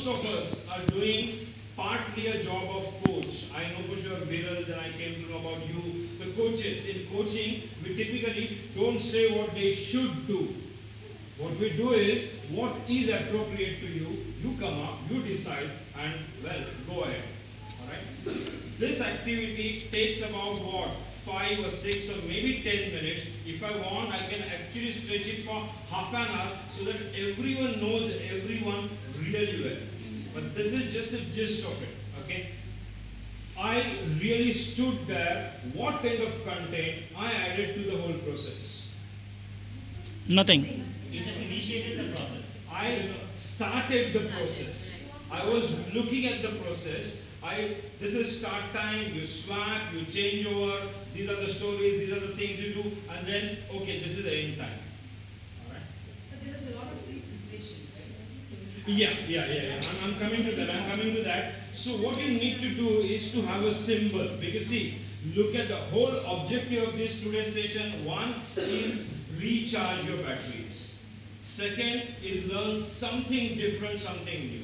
most of us are doing partly a job of coach. I know for sure, Viral, then I came to know about you, the coaches. In coaching, we typically don't say what they should do. What we do is, what is appropriate to you, you come up, you decide, and well, go ahead. Alright? This activity takes about what? 5 or 6 or maybe 10 minutes. If I want, I can actually stretch it for half an hour so that everyone knows everyone really well. But this is just the gist of it. Okay? I really stood there. What kind of content I added to the whole process? Nothing. You just initiated the process. I started the process. I was looking at the process. This is start time, you swap, you change over, these are the stories, these are the things you do, and then, okay, this is the end time. Alright? But there is a lot of pre-preparation, right? Yeah. I'm coming to that. So what you need to do is to have a symbol. Because see, look at the whole objective of this today's session. One is recharge your batteries. Second is learn something different, something new.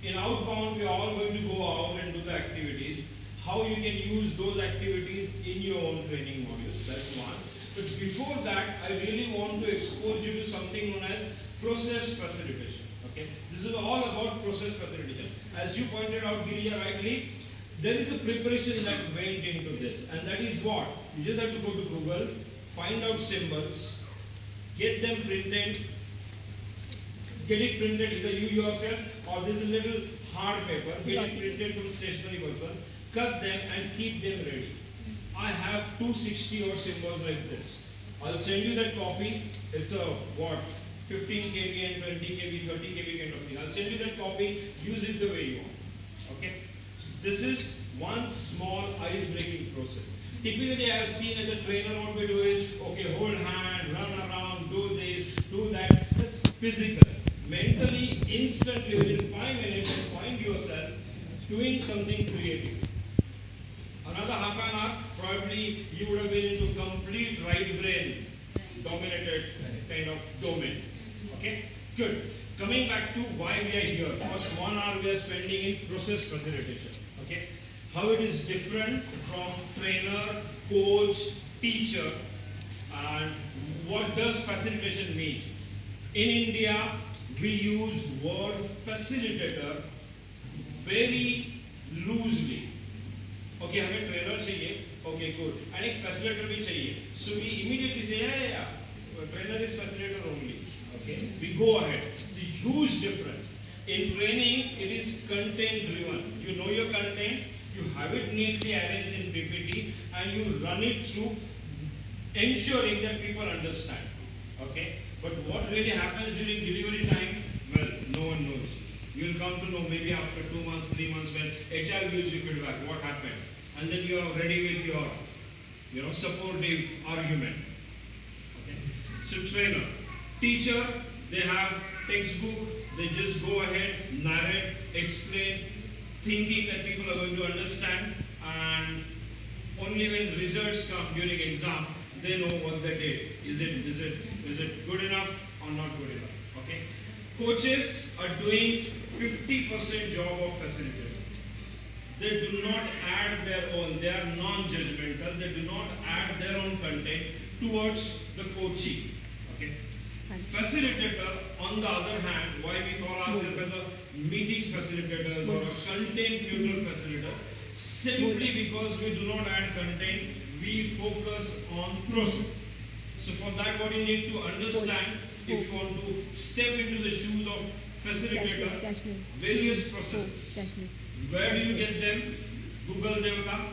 In outbound, we are all going to go out and do the activities. How you can use those activities in your own training modules. That's one. But before that, I really want to expose you to something known as process facilitation. Okay? This is all about process facilitation. As you pointed out, Giriya, rightly, there is a preparation that went into this. And that is what? You just have to go to Google, find out symbols, get them printed, get it printed either you yourself or this is a little hard paper, get it printed from stationery person, cut them and keep them ready. I have 260 odd symbols like this. I'll send you that copy. It's a what? 15 kb and 20 kb, 30 kb kind of thing. I'll send you that copy. Use it the way you want. Okay? So this is one small ice-breaking process. Typically, I have seen as a trainer what we do is, okay, hold hand, run around, do this, do that. That's physical. Mentally, instantly, within 5 minutes, you find yourself doing something creative. Another half an hour, probably you would have been into complete right brain dominated kind of domain. Okay? Good. Coming back to why we are here. First 1 hour we are spending in process facilitation. Okay? How it is different from trainer, coach, teacher, and what does facilitation means. In India, we use word facilitator very loosely. Okay, हमें trainer चाहिए. Okay, good. And एक facilitator भी चाहिए. So we immediately say, yeah. Trainer is facilitator only. Okay, we go ahead. It's a huge difference. In training, it is content driven. You know your content, you have it neatly arranged in PPT, and you run it through, ensuring that people understand. Okay. But what really happens during delivery time? Well, no one knows. You will come to know maybe after 2 months, 3 months when HR gives you feedback, what happened. And then you are ready with your supportive argument. Okay. So trainer, teacher, they have textbook, they just go ahead, narrate, explain, thinking that people are going to understand, and only when results come during exam, they know what they did. Is it good enough or not good enough? Okay. Coaches are doing 50% job of facilitator. They do not add their own. They are non-judgmental. They do not add their own content towards the coaching. Okay. Facilitator, on the other hand, why we call ourselves as a meeting facilitator or a content neutral facilitator, simply because we do not add content, we focus on process. So for that, what you need to understand, if you want to step into the shoes of facilitator, various processes. Where do you get them? Google Devta.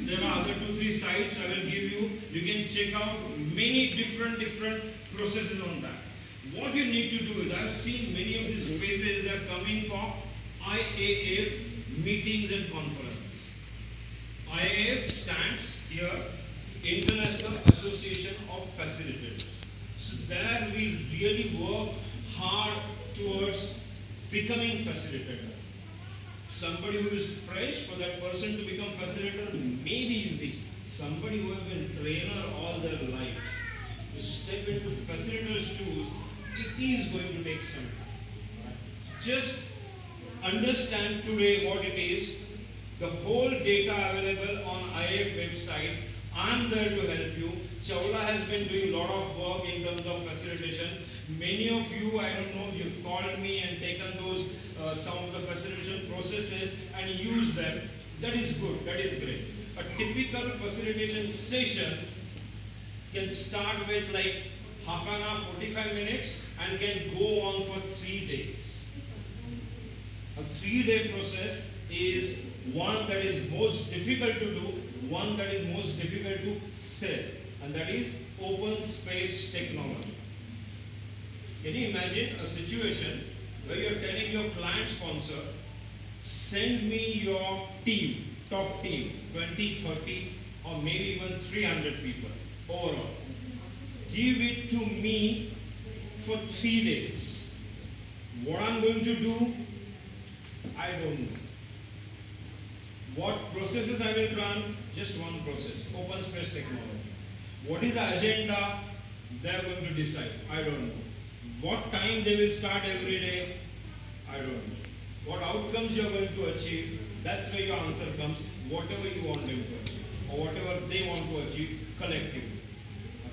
There are other 2-3 sites I will give you. You can check out many different processes on that. What you need to do is, I've seen many of these spaces that are coming for IAF meetings and conferences. IAF stands here, International Association of Facilitators. So there we really work hard towards becoming facilitator. Somebody who is fresh, for that person to become facilitator may be easy. Somebody who has been trainer all their life, to step into facilitator's shoes, it is going to take some time. Right? Just understand today what it is, the whole data available on IF website, I am there to help you. Chawla has been doing a lot of work in terms of facilitation. Many of you, I don't know, you've called me and taken those some of the facilitation processes and used them. That is good, that is great. A typical facilitation session can start with like half an hour, 45 minutes and can go on for 3 days. A 3-day process is one that is most difficult to do, one that is most difficult to sell, and that is open space technology. Can you imagine a situation where you're telling your client sponsor, send me your team, top team, 20, 30, or maybe even 300 people overall. Give it to me for 3 days. What I'm going to do, I don't know. What processes I will run? Just one process, open space technology. What is the agenda? They are going to decide. I don't know. What time they will start every day? I don't know. What outcomes you are going to achieve? That's where your answer comes. Whatever you want them to achieve, or whatever they want to achieve collectively.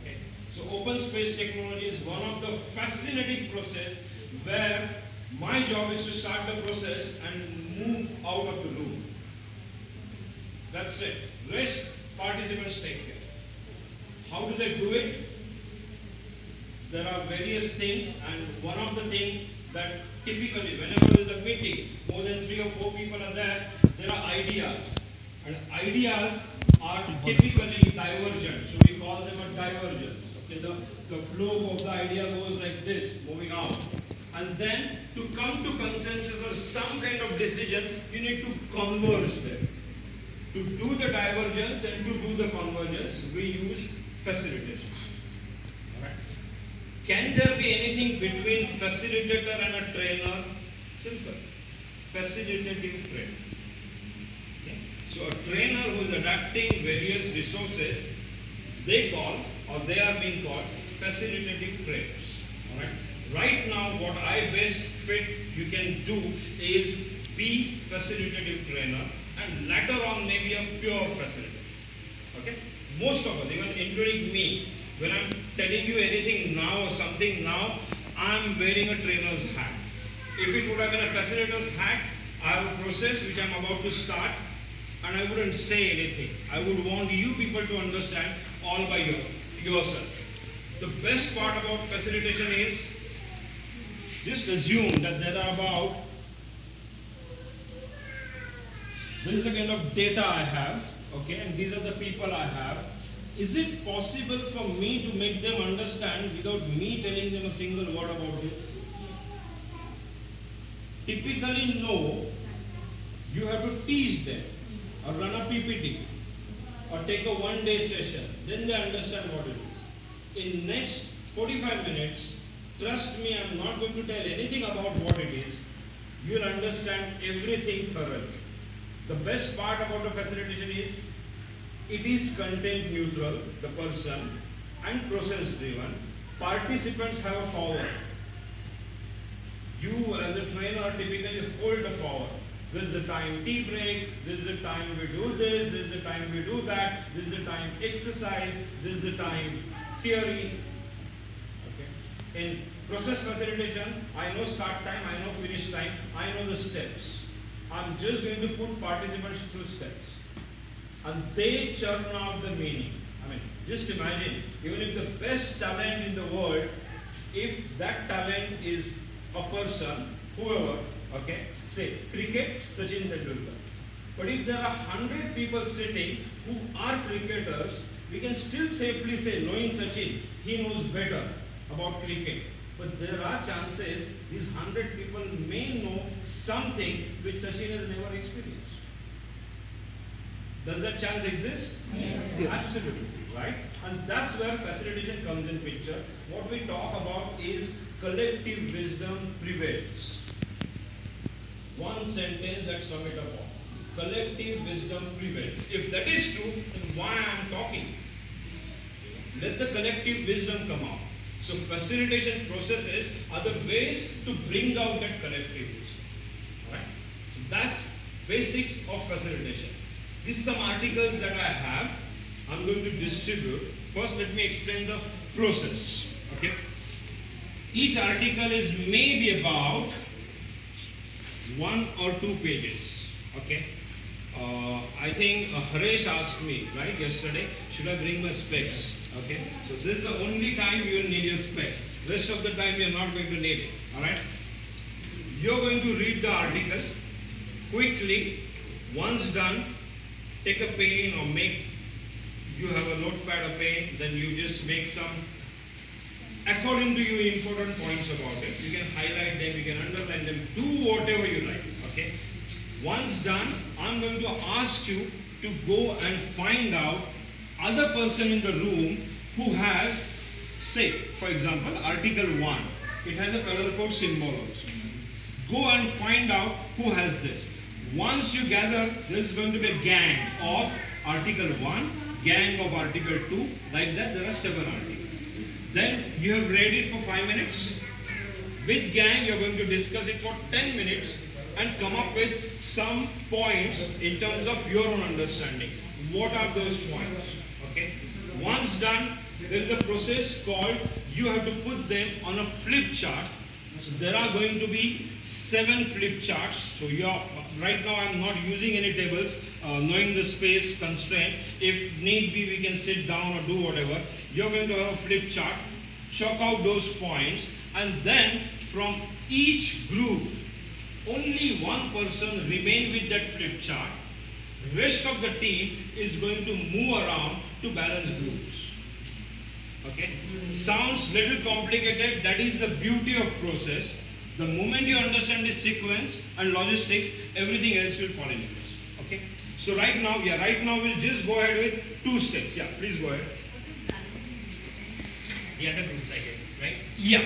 Okay. So open space technology is one of the fascinating process where my job is to start the process and move out of the room. That's it. Rest participants take care. How do they do it? There are various things, and one of the things that typically whenever there is a meeting, more than 3 or 4 people are there are ideas. And ideas are typically divergent. So we call them a divergence. Okay, the flow of the idea goes like this, moving out. And then to come to consensus or some kind of decision, you need to converge them. To do the divergence and to do the convergence, we use facilitation. Alright. Can there be anything between facilitator and a trainer? Simple. Facilitative trainer. Okay. So a trainer who is adapting various resources, they call, or they are being called, facilitative trainers. Alright. Right now, what I best fit you can do is be facilitative trainer, and later on maybe a pure facilitator. Okay? Most of us, even including me, when I'm telling you anything now or something now, I'm wearing a trainer's hat. If it would have been a facilitator's hat, I have a process which I'm about to start, and I wouldn't say anything. I would want you people to understand all by yourself. The best part about facilitation is, just assume that there are about, this is the kind of data I have, okay, and these are the people I have. Is it possible for me to make them understand without me telling them a single word about this? Typically, no. You have to teach them, or run a PPT, or take a one-day session. Then they understand what it is. In next 45 minutes, trust me, I'm not going to tell anything about what it is. You'll understand everything thoroughly. The best part about the facilitation is, it is content neutral, the person, and process driven. Participants have a power. You as a trainer typically hold the power. This is the time tea break, this is the time we do this is the time we do that, this is the time exercise, this is the time theory. Okay. In process facilitation, I know start time, I know finish time, I know the steps. I'm just going to put participants through steps. And they churn out the meaning. I mean, just imagine, even if the best talent in the world, if that talent is a person, whoever, okay, say cricket, Sachin Tendulkar. But if there are 100 people sitting who are cricketers, we can still safely say, knowing Sachin, he knows better about cricket. But there are chances these 100 people may know something which Sachin has never experienced. Does that chance exist? Yes. Absolutely, right? And that's where facilitation comes in picture. What we talk about is collective wisdom prevails. One sentence that sum it up all. Collective wisdom prevails. If that is true, then why I am talking? Let the collective wisdom come out. So facilitation processes are the ways to bring out that collective wisdom. Alright? Basics of facilitation. These are some articles that I have. I'm going to distribute. First, let me explain the process. Okay. Each article is maybe about 1 or 2 pages. Okay. I think Haresh asked me, right, yesterday, should I bring my specs? Okay. So this is the only time you will need your specs. Rest of the time you are not going to need it. Alright. You are going to read the article quickly. Once done, take a pen or you have a notepad or pen, then you just make some, according to you, important points about it. You can highlight them, you can underline them, do whatever you like. Okay. Once done, I'm going to ask you to go and find out other person in the room who has, say, for example, article 1. It has a color code symbol also. Go and find out who has this. Once you gather, there is going to be a gang of article 1, gang of article 2, like that there are 7 articles. Then you have read it for 5 minutes. With gang, you are going to discuss it for 10 minutes and come up with some points in terms of your own understanding. What are those points? Okay. Once done, there is a process called, you have to put them on a flip chart. So there are going to be 7 flip charts. So right now I'm not using any tables, knowing the space constraint. If need be, we can sit down or do whatever. You're going to have a flip chart, chalk out those points, and then from each group, only one person remain with that flip chart. Rest of the team is going to move around to balance groups. Okay? Sounds little complicated. That is the beauty of process. The moment you understand the sequence and logistics, everything else will fall into place. Okay? So right now we'll just go ahead with 2 steps. Yeah, please go ahead. The other groups, I guess, right? Yeah,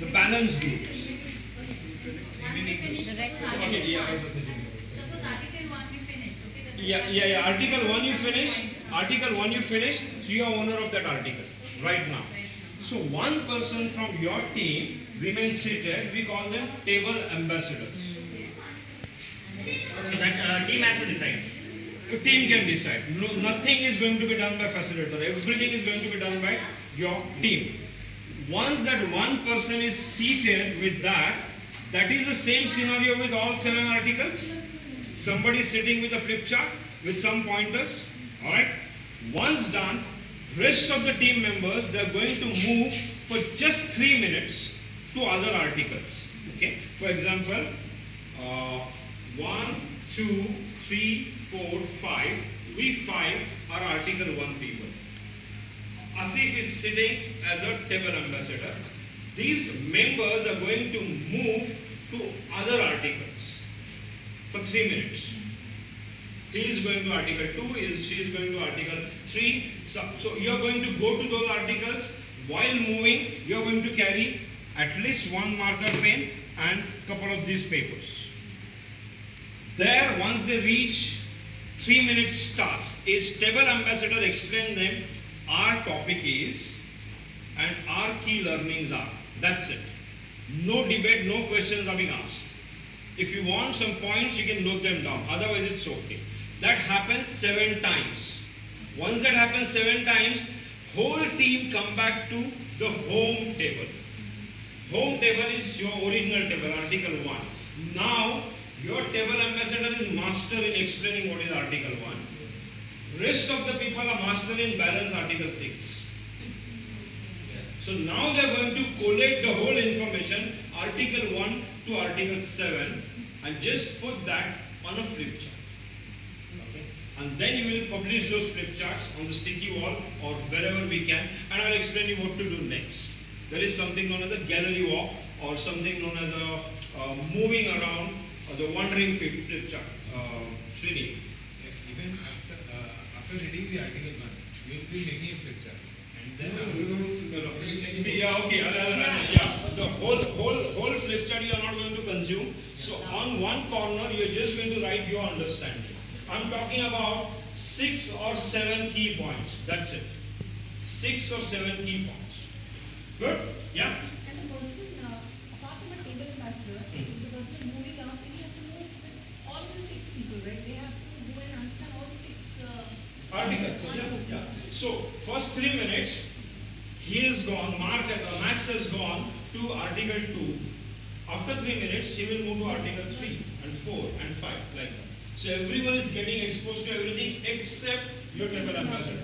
the balance groups. Once we finish the rest article Okay, yeah. 1, suppose article 1 we finished, okay? The Yeah. Article 1 you finish. So you are owner of that article right now. So one person from your team remains seated. We call them table ambassadors. So that team has to decide. The team can decide. No, nothing is going to be done by facilitator. Everything is going to be done by your team. Once that one person is seated with that is the same scenario with all 7 articles. Somebody sitting with a flip chart with some pointers. Alright. Once done, rest of the team members, they are going to move for just 3 minutes to other articles. Okay. For example, 1, 2, 3, 4, 5. We 5 are article 1 people. Asif is sitting as a table ambassador. These members are going to move to other articles for 3 minutes. He is going to article 2, she is going to article 3. So you are going to go to those articles. While moving, you are going to carry at least 1 marker pen and couple of these papers. There, once they reach 3 minutes task, is table ambassador explain them our topic is and our key learnings are. That's it. No debate, no questions are being asked. If you want some points, you can note them down. Otherwise, it's okay. That happens 7 times. Once that happens 7 times, whole team come back to the home table. Home table is your original table, article 1. Now, your table ambassador is master in explaining what is article 1. Rest of the people are master in balance article 6. So now they are going to collate the whole information, article 1 to article 7, and just put that on a flip chart. Okay? And then you will publish those flip charts on the sticky wall or wherever we can, and I will explain you what to do next. There is something known as a gallery walk or something known as a moving around or the wandering flip chart. Srini. Yes, even after reading the article 1, you will be making a flip chart. And then Yeah, okay. Yeah, the whole flip chart you are not going to consume. So on one corner you are just going to write your understanding. I'm talking about 6 or 7 key points. That's it. 6 or 7 key points. Good? Yeah. And the person, apart from a table ambassador, the person is moving out, he has to move with all the 6 people, article. Yeah. So first 3 minutes, he is gone. Max has gone to article 2. After 3 minutes, he will move to article 3 and 4 and 5 like that. So everyone is getting exposed to everything except your temple ambassador.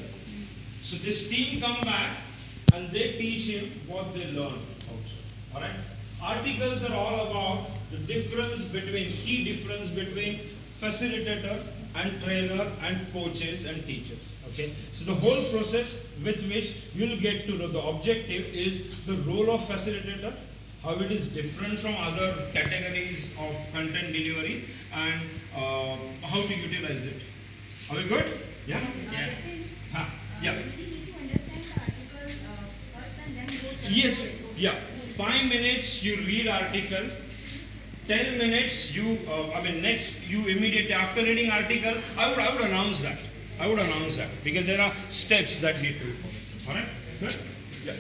So this team come back and they teach him what they learned also. Alright? Articles are all about the key difference between facilitator and trainer and coaches and teachers. Okay? So the whole process with which you'll get to know the objective is the role of facilitator, how it is different from other categories of content delivery, and how to utilize it. Are we good? Yeah? Yeah. Huh. Yeah. We need to understand the article first and then go to Yes. Yeah. 5 minutes you read article. 10 minutes you, next you immediately after reading article, I would announce that. Because there are steps that need to be followed. Alright? Good? Yeah.